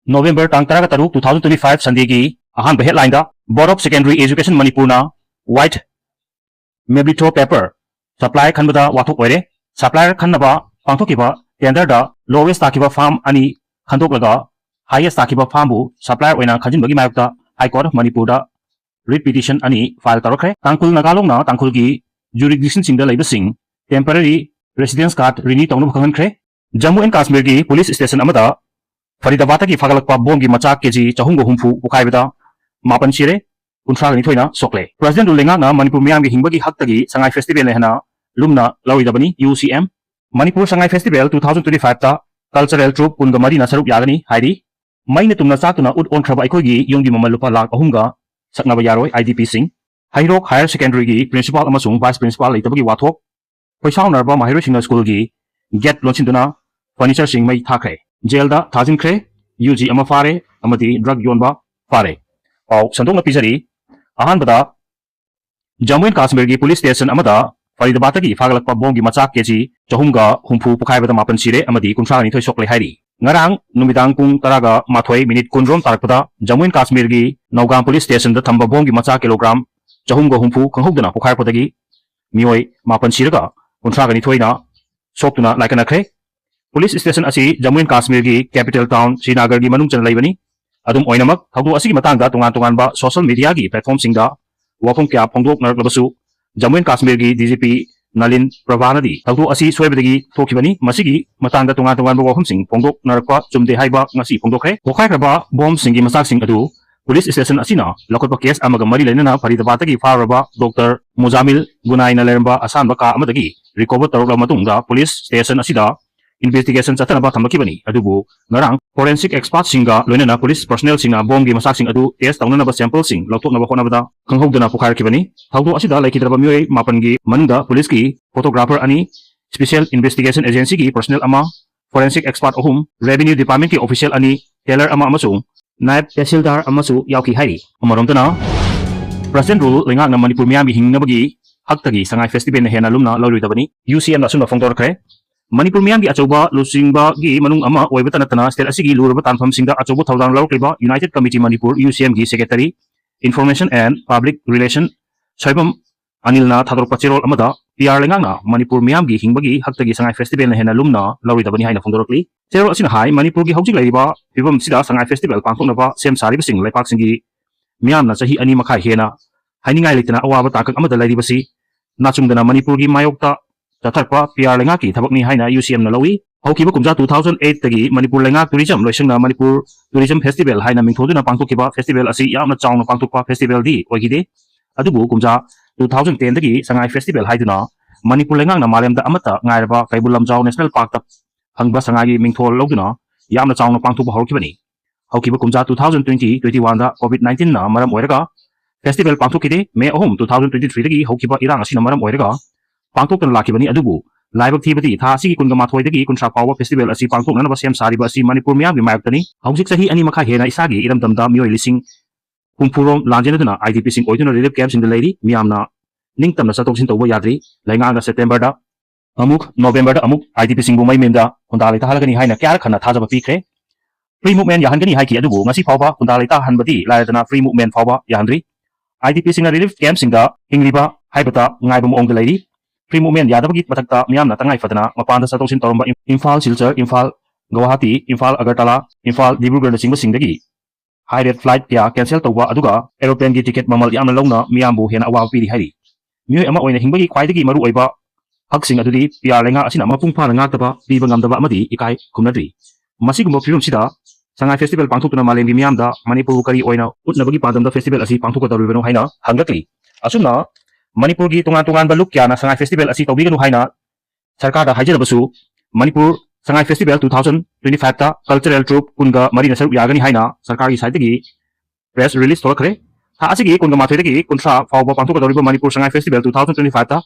November tang tara taruk 2025 Sunday gi ahan headline da Board of Secondary Education Manipur na white meblito paper supply khanbada wathok oire supplier khanaba pangthokiba tender da lowest takiba farm ani khandoklaga highest takiba farm bu supplier oina khanjinbagi mayokta High Court of Manipur da writ petition ani file tarakre tangkul nagalong na tangkul gi jurisdiction singda laibasing temporary residence card renew tongnu khangkre Jammu and Kashmir gi police station amada Faridabad ki fagalakpa bom gi macha keji chahung humfu pukaibada mapan sire kuntra ni thoina sokle President Rulenga na Manipur miyam gi hingbagi haktagi Sangai Festival lehna lumna lawidabani UCM Manipur Sangai Festival 2025 ta cultural troupe kunga mari na sarup yagani hairi maina tumna satuna ut on khraba aikoi gi yonggi mamal lupa lakh ahumga saknaba yaroi IDP sing Hairok Higher Secondary gi principal amasung vice principal leitabagi wathok poisau narba mahiro singna school gi get launchinduna furniture sing mai thakre jail da thajin kre UG ama fare amadi drug yonba fare pau sandong na pizari ahan bada Jammu and Kashmir gi police station amada Faridabad gi fagalakpa bom gi macha keji chahumga humfu pukhai bada mapan sire amadi kuntra ni thoi sokle hairi ngarang numidang pung taraga mathoi minute kunrom tarakpada Jammu and Kashmir gi Naugam police station da thamba bom gi macha kilogram chahumga humfu khanghogdana pukhai podagi mioi mapan siraga kuntra ni thoi na soktuna laikana kre Police station asi Jammu and Kashmir gi capital town Srinagar gi manung chan laibani adum oinamak thaudu asi gi matangda tongan ba social media gi platform singda wafum kya phongdok narklabasu Jammu and Kashmir gi DGP Nalin Pravanadi thaudu asi soibadagi thokibani masigi matangda tongan ba wafum sing phongdok narakpa chumde haiba ngasi phongdokre pokhai kraba bomb singi masak sing adu police station asina lokotba case amaga mari lenana Faridabad gi faraba Dr Muzamil Gunai na lerba asan ba ka amadagi recover tarokla matungda police station asida investigation chatanaba thamakibani adubu ngarang forensic expert singa loinana police personnel singa bom gi masak sing adu test tawnana ba sample sing lokthokna ba khonabada khanghogdana pukhairkibani thaudu asida laikidraba mioi mapan gi manungda police ki photographer ani special investigation agency gi personnel ama forensic expert ohum revenue department ki official ani tailor ama amasung naib tehsildar amasu yauki hairi amaromtana President Rule lenga na Manipur miyam gi hingnabagi haktagi Sangai Festival na hena lumna lawridabani UCM na sunna phongdorkre Manipur miyam gi achoba lusingba gi manung ama oibata natana state asigi luraba tanfam singda achoba thaudang lawkliba United Committee Manipur UCM gi secretary information and public relation soibam anilna thador pachirol amada PR lenga na Manipur miyam gi hingbagi haktagi Sangai Festival na hena lumna lawridabani haina phongdorkli cherol asina hai Manipur gi hojik laiba pibam sida Sangai Festival pangthoknaba sem sariba sing laipak singi miyam na chahi ani makhai hena hainingai litana awaba takak amada lairibasi nachungdana Manipur gi mayokta Tatarpa PR lenga ki thabakni haina UCM na lawi haukiba kumja 2008 tagi Manipur lenga tourism loisingna Manipur tourism festival haina mingthoduna pangthokiba festival asi yamna chawna pangthokpa festival di oigide adubu kumja 2010 tagi Sangai festival haiduna Manipur lenga na malemda amata ngairaba Kaibulam Jaw National Park ta hangba Sangai gi mingthol loduna yamna chawna pangthokpa haukibani haukiba kumja 2020-21 da COVID-19 na maram oiraga festival pangthokide May 2023 tagi haukiba irang asina maram oiraga pangthokna lakibani adubu laibak thibati tha asigi kunga mathoi dagi kuntra pawa festival asi pangthokna na basem sariba asi Manipur miyam gi mayaktani haujik sahi ani makha hena isagi iram damda mioi lising humpurom lanjenaduna IDP sing oiduna relief camp sing lairi miyamna ningtamna satoksin tawba yadri lainga na September da amuk November da amuk IDP sing bu mai menda hundalai ta halagani haina kyar khana thajaba pikre free movement yahangani haiki adubu ngasi fawba hundalai ta hanbadi laidana free movement fawba yahandri IDP sing relief camp sing da hingliba haibata ngaibam ong lairi Free movement yadabagi matakta miyamna tangai fadana mapanda satoksin toromba Imphal Silchar Imphal Guwahati Imphal Agartala Imphal Dibrugarh na singba singdagi high rate flight kya cancel tawba aduga aeroplane gi ticket mamal yamna longna miyambu hena awaw piri hairi mioi ama oina hingbagi khwaidagi maru oiba haksing adudi PR lenga asina mapung phana ngakdaba piba ngamdaba amadi ikai khumnadri masigumba firum sida Sangai festival pangthokna malemgi miyamda Manipur kari oina utnabagi padamda festival asi pangthokadoribano haina hangakli asumna Manipur gi tungan baluk kya na Sangai festival asi tawbiganu haina sarkar da haijarabasu Manipur Sangai festival 2025 ta cultural troupe kunga mari na sarup yagani haina sarkar gi side gi press release tolakre tha asigi kunga mathoi dagi kuntra fawba pangthokadoriba Manipur Sangai festival 2025 ta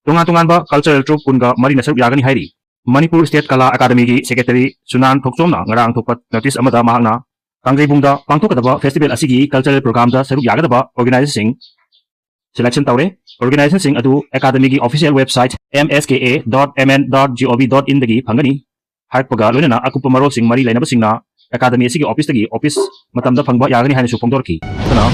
tungan ba cultural troupe kunga mari na sarup yagani hairi Manipur State Kala Academy gi secretary Sunan Thokchomna ngarang thokpat notice amada mahakna Kangribungda pangthokadaba festival asigi cultural program da sarup yagadaba organizing selection tawre organization sing adu academy gi official website mska.mn.gov.in dagi phangani harpaga loinana akupa marol sing mari lainaba singna academy ꯑꯁꯤꯒꯤ ꯑꯣꯐꯤꯁꯇꯒꯤ office ꯃꯇꯝꯗ ꯐꯪꯕ ꯌꯥꯒꯅꯤ ꯍꯥꯏꯅꯁꯨ ꯐꯣꯡꯗꯣꯔꯛꯈꯤ꯫ ꯑꯗꯨꯅ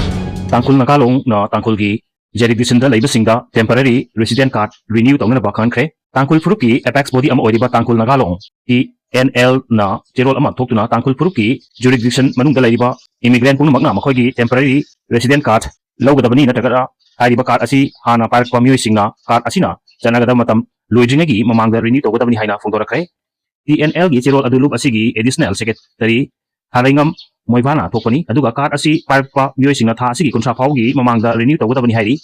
ꯇꯥꯡꯈꯨꯜ ꯅꯥꯒꯥꯂꯣꯡꯅ ꯇꯥꯡꯈꯨꯜꯒꯤ ꯖꯦꯔꯤꯗꯤꯛꯁꯟꯗ ꯂꯩꯕꯁꯤꯡꯗ ꯇꯦꯝꯄꯔꯔꯤ ꯔꯦꯁꯤꯗꯦꯟꯠ ꯀꯥꯔꯗ ꯔꯤꯅ꯭ꯌꯨ ꯇꯧꯅꯅꯕ ꯈꯪꯍꯟꯈ꯭ꯔꯦ꯫ ꯇꯥꯡꯈꯨꯜ ꯐꯨꯔꯨꯞꯀꯤ ꯑꯦꯄꯦꯛꯁ ꯕꯣꯗꯤ ꯑꯃ ꯑꯣꯏꯔꯤꯕ ꯇꯥꯡꯈꯨꯜ ꯅꯥꯒꯥꯂꯣꯡ TNLꯅ ꯆꯦꯔꯣꯜ ꯑꯃ ꯊꯣꯛꯇꯨꯅ ꯇꯥꯡꯈꯨꯜ ꯐꯨꯔꯨꯞꯀꯤ ꯖꯨꯔꯤꯗꯤꯛꯁꯟ ꯃꯅꯨꯡꯗ ꯂꯩꯔꯤꯕ ꯏꯃꯤꯒ꯭ꯔꯦꯟꯠ ꯄꯨꯝꯅꯃꯛꯅ ꯃꯈꯣꯏꯒꯤ ꯇꯦꯝꯄꯔꯔꯤ ꯔꯦꯁꯤꯗꯦꯟꯠ ꯀꯥꯔꯗ ꯂꯧꯒꯗꯕꯅꯤ ꯅꯠꯇ꯭ꯔꯒ ꯍꯥꯏꯔꯤꯕ ꯀꯥꯔꯗ ꯑꯁꯤ ꯍꯥꯟꯅ ꯄꯥꯏꯔꯛꯄ ꯃꯤꯑꯣꯏꯁꯤꯡꯅ ꯀꯥꯔꯗ ꯑꯁꯤꯅ ꯆꯠꯅꯒꯗꯕ ꯃꯇꯝ ꯂꯣꯏꯗ꯭ꯔꯤꯉꯩꯒꯤ ꯃꯃꯥꯡꯗ ꯔꯤꯅ꯭ꯌꯨ ꯇꯧꯒꯗꯕꯅꯤ ꯍꯥꯏꯅ ꯐꯣꯡꯗꯣꯔꯛꯈ꯭ꯔꯦ꯫ TNLꯒꯤ ꯆꯦꯔꯣꯜ ꯑꯗꯨ ꯂꯨꯞ ꯑꯁꯤꯒꯤ ꯑꯦꯗꯤꯁꯅꯦꯜ ꯁꯦꯀ꯭ꯔꯦꯇꯔꯤ ꯍꯥꯔꯩꯉꯝ ꯃꯣꯏꯕꯥꯅ ꯊꯣꯛꯄꯅꯤ, ꯑꯗꯨꯒ ꯀꯥꯔꯗ ꯑꯁꯤ ꯄꯥꯏꯔꯛꯄ ꯃꯤꯑꯣꯏꯁꯤꯡꯅ ꯊꯥ ꯑꯁꯤꯒꯤ 30 ꯐꯥꯎꯕꯒꯤ ꯃꯃꯥꯡꯗ ꯔꯤꯅ꯭ꯌꯨ ꯇꯧꯒꯗꯕꯅꯤ ꯍꯥꯏꯔꯤ꯫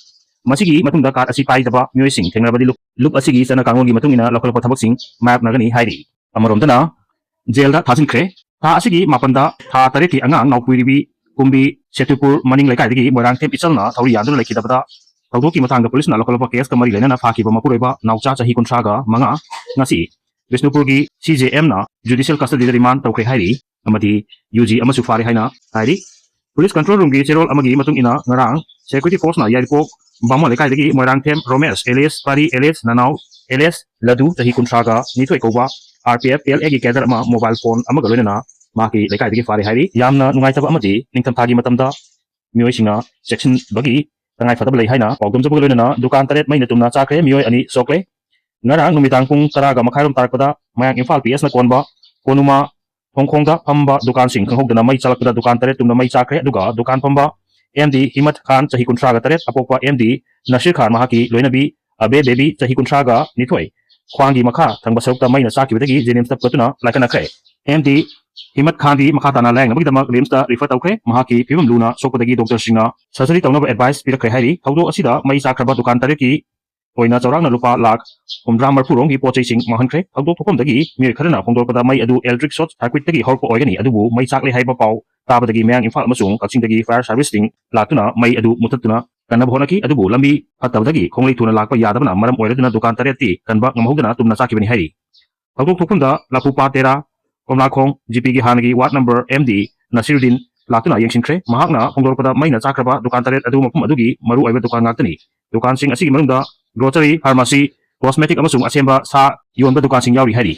ꯃꯁꯤꯒꯤ ꯃꯇꯨꯡꯗ ꯀꯥꯔꯗ ꯑꯁꯤ ꯄꯥꯏꯗꯕ ꯃꯤꯑꯣꯏꯁꯤꯡ ꯊꯦꯡꯅꯔꯕꯗꯤ ꯂꯨꯞ ꯑꯁꯤꯒꯤ ꯆꯠꯅ ꯀꯥꯡꯂꯣꯟꯒꯤ ꯃꯇꯨꯡ ꯏꯟꯅ ꯂꯧꯈꯠꯂꯛꯄ ꯊꯕꯛꯁꯤꯡ ꯃꯥꯌꯣꯛꯅꯒꯅꯤ ꯍꯥꯏꯔꯤ꯫ ꯑꯃꯔꯣꯝꯗꯅ ꯖꯦꯜꯗ ꯊꯥꯖꯤꯟꯈ꯭ꯔꯦ꯫ ꯊꯥ ꯑꯁꯤꯒꯤ 7ꯗ ꯊꯥ 8ꯀꯤ ꯑꯉꯥꯡ ꯅꯥꯎꯀꯨꯏꯔꯤꯕꯤ ꯀꯨꯝꯕꯤ ꯁꯦꯇꯨꯄꯨꯔ ꯃꯅꯤꯡ ꯂꯩꯀꯥꯏꯗꯒꯤ ꯃꯣꯏꯔꯥꯡꯊꯦꯝ ꯏꯆꯜꯅ ꯊꯧꯔꯤ ꯌꯥꯟꯗꯨꯅ ꯂꯩꯈꯤꯗꯕꯗ ꯊꯧꯗꯣꯛꯀꯤ ꯃꯇꯥꯡꯗ ꯄꯨꯂꯤꯁꯅ ꯂꯧꯈꯠꯂꯛꯄ ꯀꯦꯁꯀ ꯃꯔꯤ ꯂꯩꯅꯅ ꯐꯥꯈꯤꯕ ꯃꯄꯨꯔꯣꯏꯕ ꯅꯥꯎꯆꯥ ꯆꯍꯤ 35 ꯉꯁꯤ ꯕꯤꯁꯅꯨꯄꯨꯔꯒꯤ CJMꯅ ꯖꯨꯗꯤꯁꯤꯌꯦꯜ ꯀꯁꯇꯗꯤꯗ ꯔꯤꯃꯥꯟꯗ ꯇꯧꯈ꯭ꯔꯦ ꯍꯥꯏꯔꯤ ꯑꯃꯗꯤ UG ꯑꯃꯁꯨ ꯐꯥꯔꯦ ꯍꯥꯏꯅ ꯍꯥꯏꯔꯤ꯫ ꯄꯨꯂꯤꯁ ꯀꯟꯇ꯭ꯔꯣꯜ ꯔꯨꯝꯒꯤ ꯆꯦꯔꯣꯜ ꯑꯃꯒꯤ ꯃꯇꯨꯡ ꯏꯟꯅ ꯉꯔꯥꯡ ꯁꯦꯀ꯭ꯌꯨꯔꯤꯇꯤ ꯐꯣꯔꯁꯅ ꯌꯥꯏꯔꯤꯄꯣꯛ ꯕꯥꯃꯣꯟ ꯂꯩꯀꯥꯏꯗꯒꯤ ꯃꯣꯏꯔꯥꯡꯊꯦꯝ ꯔꯣꯃꯦꯁ ꯑꯦꯂꯤꯌꯁ ꯄꯥꯔꯤ ꯑꯦꯂꯤꯌꯁ ꯅꯅꯥꯎ ꯑꯦꯂꯤꯌꯁ ꯂꯗꯨ ꯆꯍꯤ 32 ꯀꯧꯕ RPF LAꯒꯤ ꯀꯦꯗꯔ ꯑꯃ ꯃꯣꯕꯥꯏꯜ ꯐꯣꯟ ꯑꯃꯒ ꯂꯣꯏꯅꯅ ꯃꯍꯥꯛꯀꯤ ꯂꯩꯀꯥꯏꯗꯒꯤ ꯐꯥꯔꯦ ꯍꯥꯏꯔꯤ꯫ ꯌꯥꯝꯅ ꯅꯨꯡꯉꯥꯏꯇꯕ ꯑꯃꯗꯤ ꯅꯤꯡꯊꯝꯊꯥꯒꯤ ꯃꯇꯝꯗ ꯃꯤꯑꯣꯏꯁꯤꯡꯅ ꯆꯦꯛꯁꯤꯟꯕꯒꯤ ꯇꯉꯥꯏꯐꯗꯕ ꯂꯩ ꯍꯥꯏꯅ ꯄꯥꯎꯗꯝꯖꯕꯒ ꯂꯣꯏꯅꯅ ꯗꯨꯀꯥꯟ 8 ꯃꯩꯅ ꯇꯨꯝꯅ ꯆꯥꯈ꯭ꯔꯦ꯫ ꯃꯤꯑꯣꯏ 2 ꯁꯣꯛꯂꯦ꯫ ꯉꯔꯥꯡ ꯅꯨꯃꯤꯗꯥꯡ ꯄꯨꯡ 10:30 ꯇꯥꯔꯛꯄꯗ ꯃꯌꯥꯡ ꯏꯝꯐꯥꯜ PSꯅ ꯀꯣꯟꯕ ꯀꯣꯅꯨꯃꯥ ꯊꯣꯡꯈꯣꯡꯗ ꯐꯝꯕ ꯗꯨꯀꯥꯟꯁꯤꯡ ꯈꯪꯍꯧꯗꯅ ꯃꯩ ꯆꯥꯂꯛꯄꯗ ꯗꯨꯀꯥꯟ 8 ꯇꯨꯝꯅ ꯃꯩ ꯆꯥꯈ꯭ꯔꯦ, ꯑꯗꯨꯒ ꯗꯨꯀꯥꯟ ꯐꯝꯕ MD ꯍꯤꯃꯠ ꯈꯥꯟ ꯆꯍꯤ 38, ꯑꯄꯣꯛꯄ MD ꯅꯁꯤꯔ ꯈꯥꯟ ꯃꯍꯥꯛꯀꯤ ꯂꯣꯏꯅꯕꯤ ꯑꯕꯦ ꯕꯦꯕꯤ ꯆꯍꯤ 32 ꯈ꯭ꯋꯥꯡꯒꯤ ꯃꯈꯥ ꯊꯪꯕ ꯁꯔꯨꯛꯇ ꯃꯩꯅ ꯆꯥꯈꯤꯕꯗꯒꯤ ꯖꯦꯅꯤꯝꯁꯇ ꯄꯨꯈꯠꯇꯨꯅ ꯂꯥꯏꯀꯠꯅꯈ꯭ꯔꯦ꯫ MD ꯍꯤꯃꯠ ꯈꯥꯟꯗꯤ ꯃꯈꯥ ꯇꯥꯅ ꯂꯥꯌꯦꯡꯅꯕꯒꯤꯗꯃꯛ ꯔꯤꯝꯁꯇ ꯔꯤꯐꯔ ꯇꯧꯈ꯭ꯔꯦ꯫ ꯃꯍꯥꯛꯀꯤ ꯐꯤꯕꯝ ꯂꯨꯅ ꯁꯣꯛꯄꯗꯒꯤ ꯗꯣꯛꯇꯔꯁꯤꯡꯅ ꯁꯔꯖꯔꯤ ꯇꯧꯅꯕ ꯑꯦꯗꯚꯥꯏꯁ ꯄꯤꯔꯛꯈ꯭ꯔꯦ ꯍꯥꯏꯔꯤ꯫ ꯊꯧꯗꯣꯛ ꯑꯁꯤꯗ ꯃꯩ ꯆꯥꯈ꯭ꯔꯕ ꯗꯨꯀꯥꯟ 8ꯀꯤ ꯑꯣꯏꯅ ꯆꯥꯎꯔꯥꯛꯅ ꯂꯨꯄꯥ ꯂꯥꯈ 50-60 ꯔꯣꯝꯒꯤ ꯄꯣꯠꯆꯩꯁꯤꯡ ꯃꯥꯡꯍꯟꯈ꯭ꯔꯦ꯫ ꯊꯧꯗꯣꯛ ꯊꯣꯛꯐꯝꯗꯒꯤ ꯃꯤꯑꯣꯏ ꯈꯔꯅ ꯐꯣꯡꯗꯣꯔꯛꯄꯗ ꯃꯩ ꯑꯗꯨ ꯑꯦꯂꯦꯛꯇ꯭ꯔꯤꯛ ꯁꯣꯔꯠ ꯁꯥꯔꯀ꯭ꯌꯨꯠꯇꯒꯤ ꯍꯧꯔꯛꯄ ꯑꯣꯏꯒꯅꯤ, ꯑꯗꯨꯕꯨ ꯃꯩ ꯆꯥꯛꯂꯦ ꯍꯥꯏꯕ ꯄꯥꯎ ꯇꯥꯕꯗꯒꯤ ꯃꯌꯥꯡ ꯏꯝꯐꯥꯜ ꯑꯃꯁꯨꯡ ꯀꯛꯆꯤꯡꯗꯒꯤ ꯐꯥꯌꯔ ꯁꯥꯔꯚꯤꯁꯁꯤꯡ ꯂꯥꯛꯇꯨꯅ ꯃꯩ ꯑꯗꯨ ꯃꯨꯠꯊꯠꯇꯨꯅ ꯀꯟꯅꯕ ꯍꯣꯠꯅꯈꯤ, ꯑꯗꯨꯕꯨ ꯂꯝꯕꯤ ꯐꯠꯇꯕꯗꯒꯤ ꯈꯣꯡꯂꯩ ꯊꯨꯅ ꯂꯥꯛꯄ ꯌꯥꯗꯕꯅ ꯃꯔꯝ ꯑꯣꯏꯔꯗꯨꯅ ꯗꯨꯀꯥꯟ 8ꯇꯤ ꯀꯟꯕ ꯉꯝꯍꯧꯗꯅ ꯇꯨꯝꯅ ꯆꯥꯈꯤꯕꯅꯤ ꯍꯥꯏꯔꯤ꯫ ꯊꯧꯗꯣꯛ ꯊꯣꯛꯐꯝꯗ ꯂꯐꯨꯄꯥ ꯇꯦꯔꯥ ꯀꯣꯝꯂꯥꯈꯣꯡ GPꯒꯤ ꯍꯥꯟꯅꯒꯤ ꯋꯥꯔꯗ ꯅꯝꯕꯔ MD ꯅꯁꯤꯔꯨꯗꯤꯟ ꯂꯥꯛꯇꯨꯅ ꯌꯦꯡꯁꯤꯟꯈ꯭ꯔꯦ꯫ ꯃꯍꯥꯛꯅ ꯐꯣꯡꯗꯣꯔꯛꯄꯗ ꯃꯩꯅ ꯆꯥꯈ꯭ꯔꯕ ꯗꯨꯀꯥꯟ 8 ꯑꯗꯨ ꯃꯐꯝ ꯑꯗꯨꯒꯤ ꯃꯔꯨꯑꯣꯏꯕ ꯗꯨꯀꯥꯟ ꯉꯥꯛꯇꯅꯤ꯫ ꯗꯨꯀꯥꯟꯁꯤꯡ ꯑꯁꯤꯒꯤ ꯃꯅꯨꯡꯗ ꯒ꯭ꯔꯣꯁꯔꯤ, ꯐꯥꯔꯃꯥꯁꯤ, ꯀꯣꯁꯃꯦꯇꯤꯛ ꯑꯃꯁꯨꯡ ꯑꯁꯦꯝꯕ ꯁꯥ ꯌꯣꯟꯕ ꯗꯨꯀꯥꯟꯁꯤꯡ ꯌꯥꯎꯔꯤ ꯍꯥꯏꯔꯤ꯫